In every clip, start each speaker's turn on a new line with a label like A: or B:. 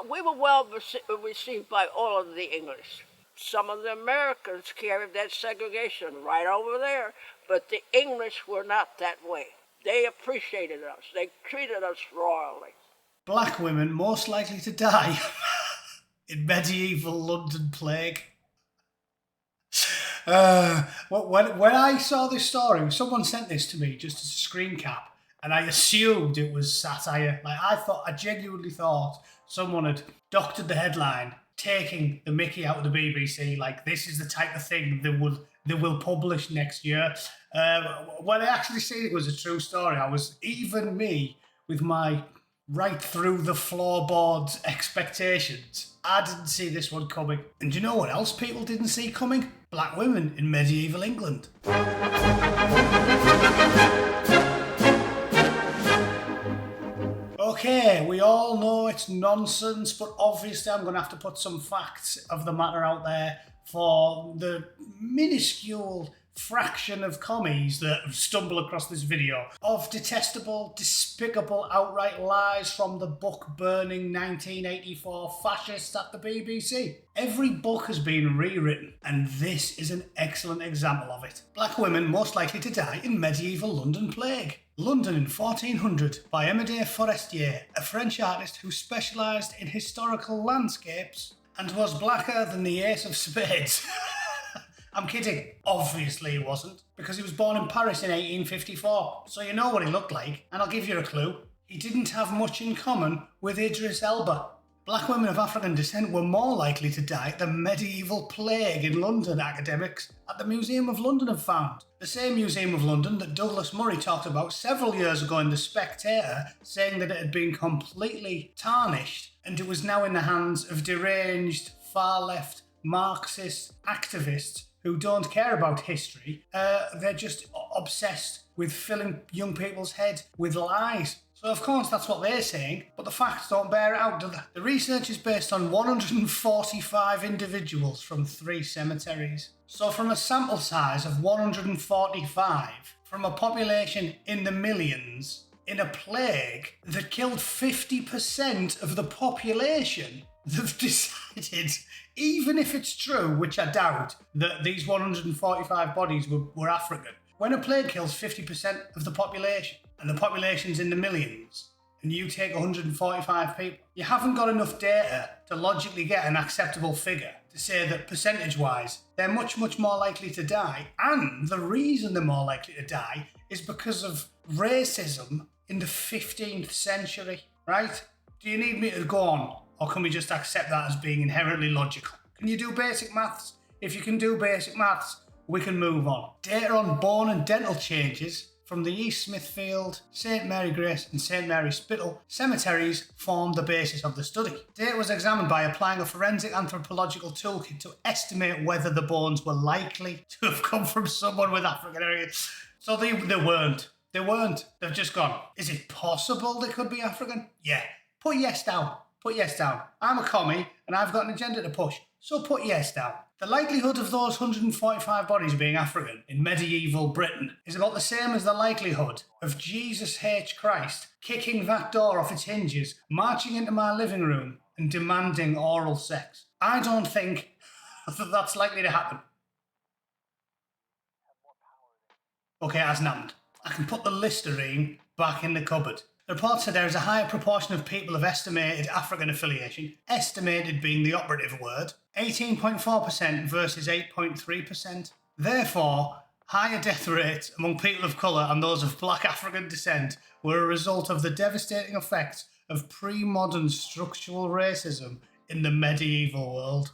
A: we were well received by all of the English. Some of the Americans carried that segregation right over there, but the English were not that way. They appreciated us. They treated us royally.
B: Black women most likely to die in medieval London plague. When I saw this story, someone sent this to me just as a screen cap, and I assumed it was satire. I genuinely thought someone had doctored the headline, taking the mickey out of the BBC, like this is the type of thing they will publish next year. When I actually seen it was a true story, even me with my right through the floorboards expectations, I didn't see this one coming. And do you know what else people didn't see coming? Black women in medieval England. Okay, we all know it's nonsense, but obviously I'm going to have to put some facts of the matter out there for the minuscule fraction of commies that stumble across this video of detestable, despicable, outright lies from the book-burning 1984 fascists at the BBC. Every book has been rewritten, and this is an excellent example of it. Black women most likely to die in medieval London plague. London in 1400 by Amédée Forestier, a French artist who specialised in historical landscapes and was blacker than the ace of spades. I'm kidding. Obviously he wasn't, because he was born in Paris in 1854, so you know what he looked like, and I'll give you a clue. He didn't have much in common with Idris Elba. Black women of African descent were more likely to die at the medieval plague in London, academics at the Museum of London have found. The same Museum of London that Douglas Murray talked about several years ago in The Spectator, saying that it had been completely tarnished and it was now in the hands of deranged, far-left, Marxist activists who don't care about history. They're just obsessed with filling young people's heads with lies. So of course that's what they're saying, but the facts don't bear it out, do they? The research is based on 145 individuals from 3 cemeteries. So from a sample size of 145, from a population in the millions, in a plague that killed 50% of the population, they've decided, even if it's true, which I doubt, that these 145 bodies were African. When a plague kills 50% of the population, and the population's in the millions, and you take 145 people, you haven't got enough data to logically get an acceptable figure to say that percentage-wise, they're much, much more likely to die. And the reason they're more likely to die is because of racism in the 15th century, right? Do you need me to go on? Or can we just accept that as being inherently logical? Can you do basic maths? If you can do basic maths, we can move on. Data on bone and dental changes from the East Smithfield, St Mary Grace and St Mary Spittal cemeteries formed the basis of the study. Data was examined by applying a forensic anthropological toolkit to estimate whether the bones were likely to have come from someone with African heritage. So they weren't. They weren't. They've just gone, is it possible they could be African? Yeah. Put yes down. Put yes down. I'm a commie and I've got an agenda to push. So put yes down. The likelihood of those 145 bodies being African in medieval Britain is about the same as the likelihood of Jesus H. Christ kicking that door off its hinges, marching into my living room and demanding oral sex. I don't think that that's likely to happen. Okay, it hasn't happened. I can put the Listerine back in the cupboard. The report said there is a higher proportion of people of estimated African affiliation, estimated being the operative word, 18.4% versus 8.3%. Therefore, higher death rates among people of colour and those of black African descent were a result of the devastating effects of pre-modern structural racism in the medieval world.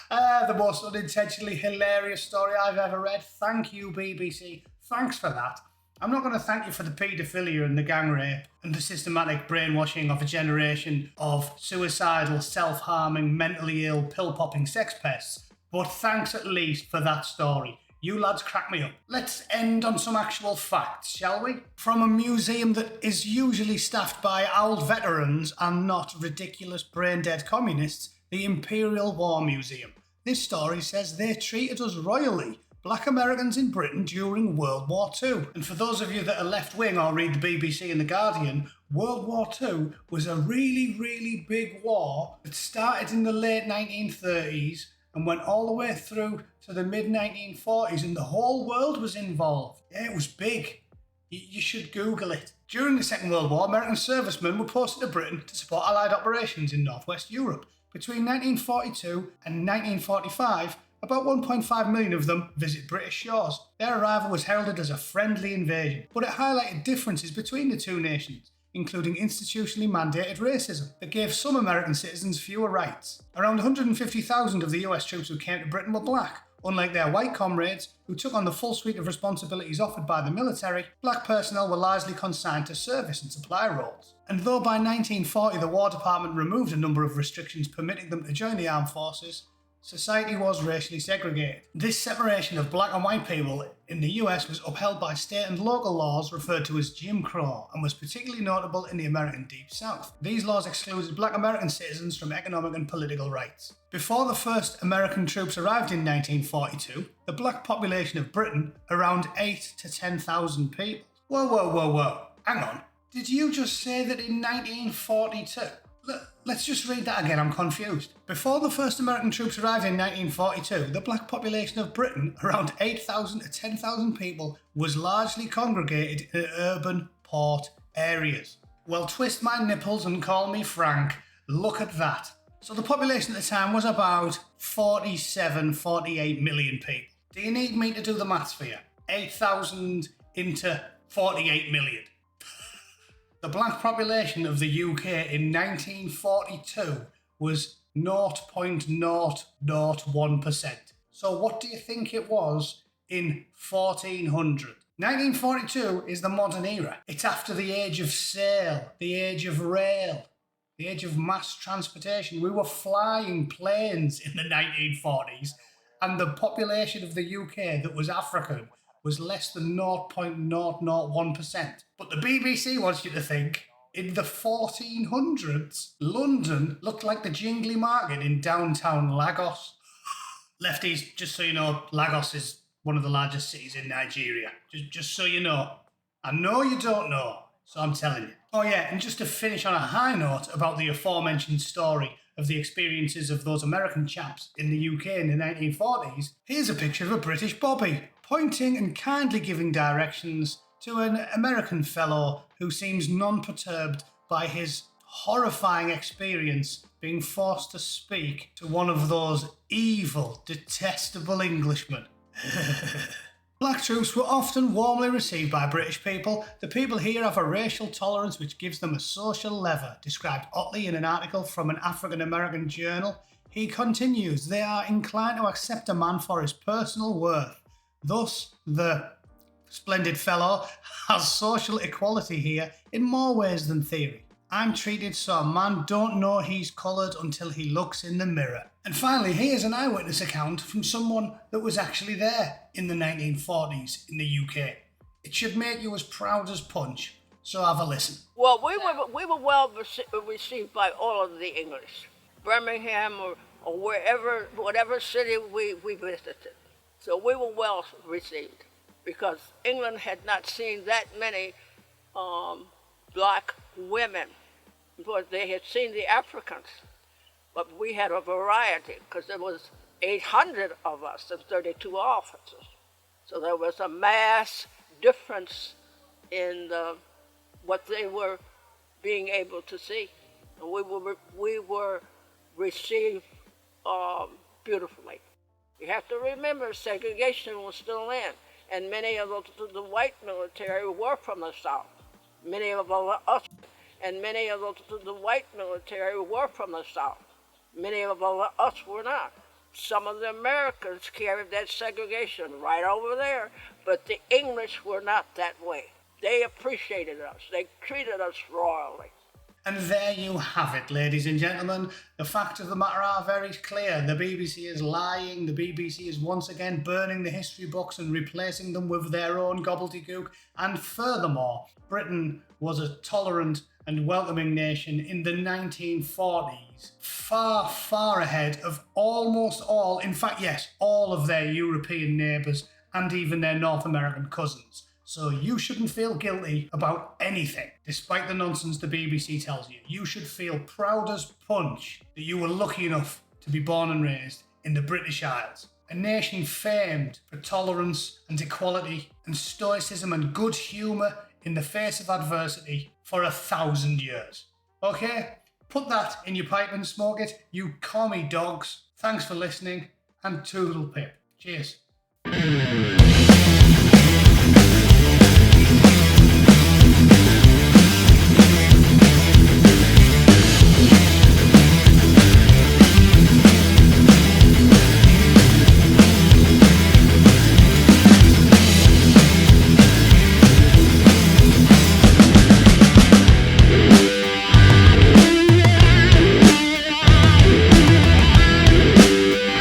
B: The most unintentionally hilarious story I've ever read. Thank you, BBC. Thanks for that. I'm not going to thank you for the paedophilia and the gang rape and the systematic brainwashing of a generation of suicidal, self-harming, mentally ill, pill-popping sex pests, but thanks at least for that story. You lads crack me up. Let's end on some actual facts, shall we? From a museum that is usually staffed by old veterans and not ridiculous brain-dead communists, the Imperial War Museum. This story says they treated us royally, Black Americans in Britain during World War II. And for those of you that are left-wing or read the BBC and The Guardian, World War II was a really, really big war that started in the late 1930s and went all the way through to the mid 1940s, and the whole world was involved. Yeah, it was big. You should Google it. During the Second World War, American servicemen were posted to Britain to support Allied operations in Northwest Europe. Between 1942 and 1945, about 1.5 million of them visit British shores. Their arrival was heralded as a friendly invasion, but it highlighted differences between the two nations, including institutionally mandated racism that gave some American citizens fewer rights. Around 150,000 of the US troops who came to Britain were black. Unlike their white comrades, who took on the full suite of responsibilities offered by the military, black personnel were largely consigned to service and supply roles. And though by 1940 the War Department removed a number of restrictions permitting them to join the armed forces, society was racially segregated. This separation of black and white people in the US was upheld by state and local laws referred to as Jim Crow, and was particularly notable in the American Deep South. These laws excluded black American citizens from economic and political rights. Before the first American troops arrived in 1942, the black population of Britain around 8 to 10,000 people. Whoa. Hang on. Did you just say that in 1942? Let's just read that again, I'm confused. Before the first American troops arrived in 1942, the black population of Britain, around 8,000 to 10,000 people, was largely congregated in urban port areas. Well, twist my nipples and call me Frank, look at that. So the population at the time was about 48 million people. Do you need me to do the maths for you? 8,000 into 48 million. The black population of the UK in 1942 was 0.001%. So what do you think it was in 1400? 1942 is the modern era. It's after the age of sail, the age of rail, the age of mass transportation. We were flying planes in the 1940s, and the population of the UK that was African was less than 0.001%. But the BBC wants you to think in the 1400s, London looked like the jingly market in downtown Lagos. Lefties, just so you know, Lagos is one of the largest cities in Nigeria. Just so you know. I know you don't know, so I'm telling you. Oh yeah, and just to finish on a high note about the aforementioned story of the experiences of those American chaps in the UK in the 1940s, here's a picture of a British bobby, pointing and kindly giving directions to an American fellow who seems non-perturbed by his horrifying experience being forced to speak to one of those evil, detestable Englishmen. Black troops were often warmly received by British people. The people here have a racial tolerance which gives them a social lever, described Otley in an article from an African-American journal. He continues, they are inclined to accept a man for his personal worth. Thus, the splendid fellow has social equality here in more ways than theory. I'm treated so a man don't know he's coloured until he looks in the mirror. And finally, here's an eyewitness account from someone that was actually there in the 1940s in the UK. It should make you as proud as Punch, so have a listen.
A: Well, we were well received by all of the English. Birmingham or wherever, whatever city we visited. So we were well received because England had not seen that many black women, because they had seen the Africans. But we had a variety because there was 800 of us and 32 officers. So there was a mass difference in what they were being able to see. And we were received beautifully. You have to remember segregation was still in, and many of the white military were from the South. Many of us, and many of the white military were from the South. Many of us were not. Some of the Americans carried that segregation right over there, but the English were not that way. They appreciated us. They treated us royally.
B: And there you have it, ladies and gentlemen. The facts of the matter are very clear. The BBC is lying. The BBC is once again burning the history books and replacing them with their own gobbledygook. And furthermore, Britain was a tolerant and welcoming nation in the 1940s, far, far ahead of almost all, in fact, yes, all of their European neighbours and even their North American cousins. So you shouldn't feel guilty about anything, despite the nonsense the BBC tells you. You should feel proud as punch that you were lucky enough to be born and raised in the British Isles, a nation famed for tolerance and equality and stoicism and good humour in the face of adversity for 1,000 years. Okay? Put that in your pipe and smoke it, you commie dogs. Thanks for listening, and toodle pip. Cheers.